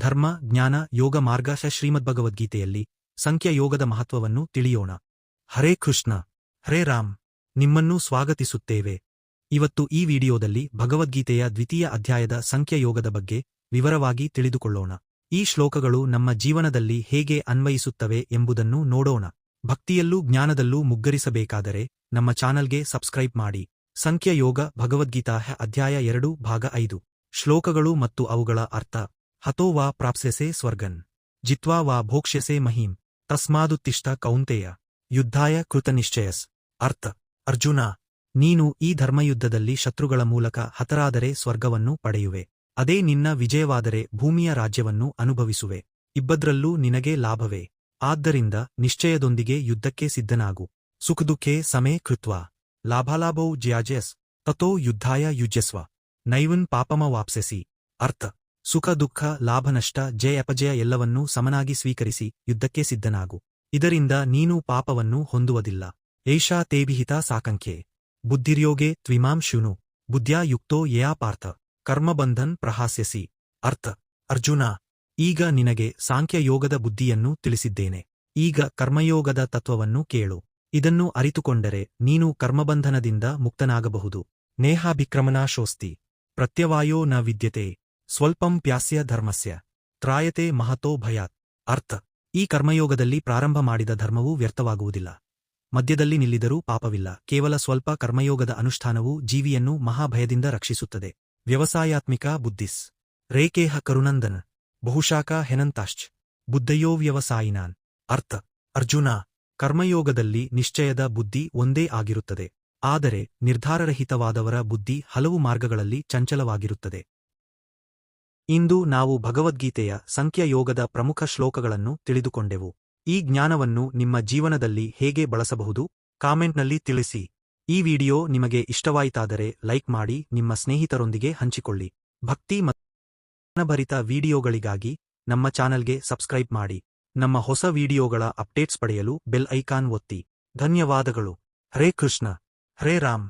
ಧರ್ಮ, ಜ್ಞಾನ, ಯೋಗ ಮಾರ್ಗ ಶ್ರೀಮದ್ಭಗವದ್ಗೀತೆಯಲ್ಲಿ ಸಂಖ್ಯಾ ಯೋಗದ ಮಹತ್ವವನ್ನು ತಿಳಿಯೋಣ. ಹರೇ ಕೃಷ್ಣ, ಹರೇ ರಾಮ್. ನಿಮ್ಮನ್ನು ಸ್ವಾಗತಿಸುತ್ತೇವೆ. ಇವತ್ತು ಈ ವಿಡಿಯೋದಲ್ಲಿ ಭಗವದ್ಗೀತೆಯ ದ್ವಿತೀಯ ಅಧ್ಯಾಯದ ಸಂಖ್ಯಾ ಯೋಗದ ಬಗ್ಗೆ ವಿವರವಾಗಿ ತಿಳಿದುಕೊಳ್ಳೋಣ. ಈ ಶ್ಲೋಕಗಳು ನಮ್ಮ ಜೀವನದಲ್ಲಿ ಹೇಗೆ ಅನ್ವಯಿಸುತ್ತವೆ ಎಂಬುದನ್ನು ನೋಡೋಣ. ಭಕ್ತಿಯಲ್ಲೂ ಜ್ಞಾನದಲ್ಲೂ ಮುಗ್ಗರಿಸಬೇಕಾದರೆ ನಮ್ಮ ಚಾನಲ್ಗೆ ಸಬ್ಸ್ಕ್ರೈಬ್ ಮಾಡಿ. ಸಂಖ್ಯಾ ಯೋಗ ಭಗವದ್ಗೀತಾ ಅಧ್ಯಾಯ 2 ಭಾಗ 5. ಶ್ಲೋಕಗಳು ಮತ್ತು ಅವುಗಳ ಅರ್ಥ. ಹತೋ ವಾ ಪ್ರಾಪ್ಸ್ಯಸೆ ಸ್ವರ್ಗನ್ ಜಿತ್ವಾ ವಾ ಭೋಕ್ಷ್ಯಸೆ ಮಹೀಂ ತಸ್ಮಾದುತ್ತಿಷ್ಠ ಕೌಂತೆಯ ಯುದ್ಧಾಯ ಕೃತನಿಶ್ಚಯಸ್. ಅರ್ಥ: ಅರ್ಜುನ, ನೀನು ಈ ಧರ್ಮಯುದ್ಧದಲ್ಲಿ ಶತ್ರುಗಳ ಮೂಲಕ ಹತರಾದರೆ ಸ್ವರ್ಗವನ್ನು ಪಡೆಯುವೆ. ಅದೇ ನಿನ್ನ ವಿಜಯವಾದರೆ ಭೂಮಿಯ ರಾಜ್ಯವನ್ನು ಅನುಭವಿಸುವೆ. ಇಬ್ಬದ್ರಲ್ಲೂ ನಿನಗೆ ಲಾಭವೇ. ಆದ್ದರಿಂದ ನಿಶ್ಚಯದೊಂದಿಗೆ ಯುದ್ಧಕ್ಕೆ ಸಿದ್ಧನಾಗು. ಸುಖದುಃಖೇ ಸಮೇ ಕೃತ್ವಾ ಲಾಭಾಲಾಭೌ ಜ್ಯಾಜ್ಯಸ್ ತತೋ ಯುದ್ಧಾಯ ಯುಜ್ಯಸ್ವ ನೈವನ್ ಪಾಪಮವಾಪ್ಸ್ಯಸಿ. ಅರ್ಥ: ಸುಖ ದುಃಖ ಲಾಭನಷ್ಟ ಜಯ ಅಪಜಯ ಎಲ್ಲವನ್ನೂ ಸಮನಾಗಿ ಸ್ವೀಕರಿಸಿ ಯುದ್ಧಕ್ಕೆ ಸಿದ್ಧನಾಗು. ಇದರಿಂದ ನೀನು ಪಾಪವನ್ನು ಹೊಂದುವುದಿಲ್ಲ. ಏಷಾ ತೇಭಿಹಿತ ಸಾಕಂಖ್ಯೆ ಬುದ್ಧಿರ್ಯೋಗೆ ತ್ವಿಮಾಂ ಶೃಣು ಬುದ್ಧ್ಯಾ ಯುಕ್ತೋ ಯಯಾ ಪಾರ್ಥ ಕರ್ಮಬಂಧನ್ ಪ್ರಹಾಸ್ಯಸಿ. ಅರ್ಥ: ಅರ್ಜುನ, ಈಗ ನಿನಗೆ ಸಾಂಖ್ಯಯೋಗದ ಬುದ್ಧಿಯನ್ನು ತಿಳಿಸಿದ್ದೇನೆ. ಈಗ ಕರ್ಮಯೋಗದ ತತ್ವವನ್ನು ಕೇಳು. ಇದನ್ನು ಅರಿತುಕೊಂಡರೆ ನೀನು ಕರ್ಮಬಂಧನದಿಂದ ಮುಕ್ತನಾಗಬಹುದು. ನೇಹಾಭಿಕ್ರಮನಾಶೋಸ್ತಿ ಪ್ರತ್ಯವಾಯೋ ನ ವಿದ್ಯತೆ ಸ್ವಲ್ಪಂ ಪ್ಯಾಸ್ಯ ಧರ್ಮಸ್ಯ ತ್ರಾಯತೆ ಮಹತೋ ಭಯಾತ್. ಅರ್ಥ: ಈ ಕರ್ಮಯೋಗದಲ್ಲಿ ಪ್ರಾರಂಭ ಮಾಡಿದ ಧರ್ಮವೂ ವ್ಯರ್ಥವಾಗುವುದಿಲ್ಲ. ಮಧ್ಯದಲ್ಲಿ ನಿಲ್ಲಿದರೂ ಪಾಪವಿಲ್ಲ. ಕೇವಲ ಸ್ವಲ್ಪ ಕರ್ಮಯೋಗದ ಅನುಷ್ಠಾನವು ಜೀವಿಯನ್ನು ಮಹಾಭಯದಿಂದ ರಕ್ಷಿಸುತ್ತದೆ. ವ್ಯವಸಾಯಾತ್ಮಿಕ ಬುದ್ಧಿಸ್ ರೇಕೇಹ ಕರುನಂದನ ಬಹುಶಾಖ ಹೆನಂತಾಶ್ಚ ಬುದ್ಧಯೋ ವ್ಯವಸಾಯಿನಾನ್. ಅರ್ಥ: ಅರ್ಜುನ, ಕರ್ಮಯೋಗದಲ್ಲಿ ನಿಶ್ಚಯದ ಬುದ್ಧಿ ಒಂದೇ ಆಗಿರುತ್ತದೆ. ಆದರೆ ನಿರ್ಧಾರರಹಿತವಾದವರ ಬುದ್ಧಿ ಹಲವು ಮಾರ್ಗಗಳಲ್ಲಿ ಚಂಚಲವಾಗಿರುತ್ತದೆ. ಇಂದು ನಾವು ಭಗವದ್ಗೀತೆಯ ಸಂಖ್ಯಾಯೋಗದ ಪ್ರಮುಖ ಶ್ಲೋಕಗಳನ್ನು ತಿಳಿದುಕೊಂಡೆವು. ಈ ಜ್ಞಾನವನ್ನು ನಿಮ್ಮ ಜೀವನದಲ್ಲಿ ಹೇಗೆ ಬಳಸಬಹುದು? ಕಾಮೆಂಟ್ನಲ್ಲಿ ತಿಳಿಸಿ. ಈ ವಿಡಿಯೋ ನಿಮಗೆ ಇಷ್ಟವಾಯಿತಾದರೆ ಲೈಕ್ ಮಾಡಿ, ನಿಮ್ಮ ಸ್ನೇಹಿತರೊಂದಿಗೆ ಹಂಚಿಕೊಳ್ಳಿ. ಭಕ್ತಿ ಮತ್ತು ಜ್ಞಾನಭರಿತ ವಿಡಿಯೋಗಳಿಗಾಗಿ ನಮ್ಮ ಚಾನಲ್ಗೆ ಸಬ್ಸ್ಕ್ರೈಬ್ ಮಾಡಿ. ನಮ್ಮ ಹೊಸ ವಿಡಿಯೋಗಳ ಅಪ್ಡೇಟ್ಸ್ ಪಡೆಯಲು ಬೆಲ್ ಐಕಾನ್ ಒತ್ತಿ. ಧನ್ಯವಾದಗಳು. ಹರೇ ಕೃಷ್ಣ, ಹರೇ ರಾಮ್.